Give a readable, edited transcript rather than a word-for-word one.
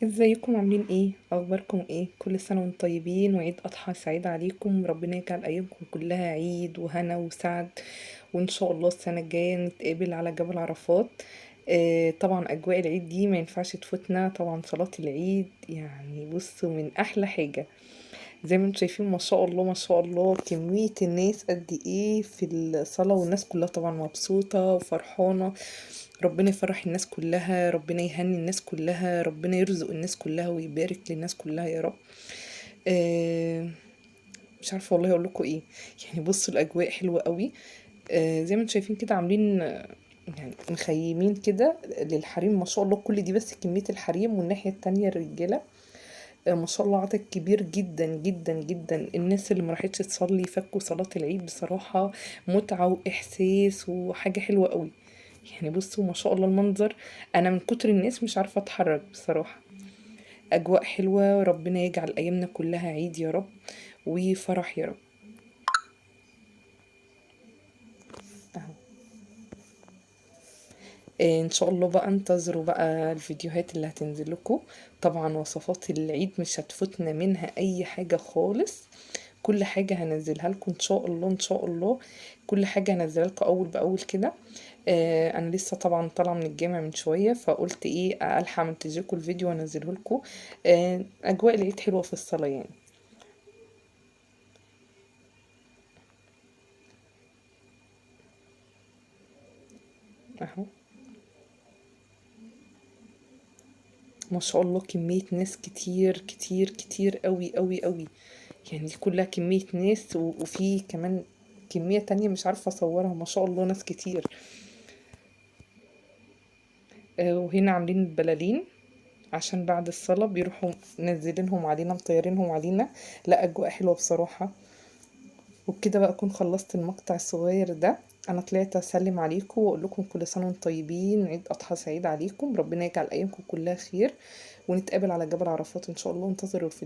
ازيكم عاملين ايه؟ اخباركم ايه؟ كل سنة وانتم طيبين وعيد اضحى سعيد عليكم. ربنا يجعل ايامكم كلها عيد وهنا وسعد، وان شاء الله السنة الجاية نتقابل على جبل عرفات. طبعا اجواء العيد دي ما ينفعش تفوتنا. طبعا صلاة العيد يعني بصوا من احلى حاجة. زي ما انتم شايفين ما شاء الله ما شاء الله كمية الناس قد ايه في الصلاة، والناس كلها طبعا مبسوطة وفرحانة. ربنا يفرح الناس كلها، ربنا يهني الناس كلها، ربنا يرزق الناس كلها ويبارك للناس كلها يا رب. آه مش عارفة والله اقول لكم ايه. يعني بصوا الاجواء حلوة قوي. زي ما انتم شايفين كده عاملين يعني مخيمين كده للحريم ما شاء الله. كل دي بس كمية الحريم، والناحية التانية الرجالة. ما شاء الله عدد كبير جدا جدا جدا. الناس اللي ما راحتش تصلي فكوا صلاة العيد بصراحة. متعة وإحساس وحاجة حلوة قوي. يعني بصوا ما شاء الله المنظر. أنا من كتر الناس مش عارفة أتحرك بصراحة. أجواء حلوة، ربنا يجعل أيامنا كلها عيد يا رب وفرح يا رب. أهو. ان شاء الله بقى انتظروا بقى الفيديوهات اللي هتنزل لكم. طبعا وصفات العيد مش هتفوتنا منها اي حاجة خالص. كل حاجة هنزلها لكم ان شاء الله ان شاء الله. كل حاجة هنزلها لكم اول باول كده. انا لسه طبعا طالعة من الجامع من شوية، فقلت ايه الحق منتج لكم الفيديو وانزله لكم. اجواء العيد حلوة في الصلاة يعني. اهو. ما شاء الله كمية ناس كتير كتير كتير قوي قوي قوي. يعني دي كلها كمية ناس وفي كمان كمية تانية مش عارفة اصورها. ما شاء الله ناس كتير. وهنا عاملين البلالين عشان بعد الصلاة بيروحوا منزلينهم علينا مطيرينهم علينا. لا أجواء حلوة بصراحة. وبكده بقى أكون خلصت المقطع الصغير ده. أنا طلعت أسلم عليكم وأقول لكم كل سنة وانتم طيبين، عيد أضحى سعيد عليكم، ربنا يجعل أيامكم كلها خير. ونتقابل على جبل عرفات إن شاء الله. انتظروا الفيديو.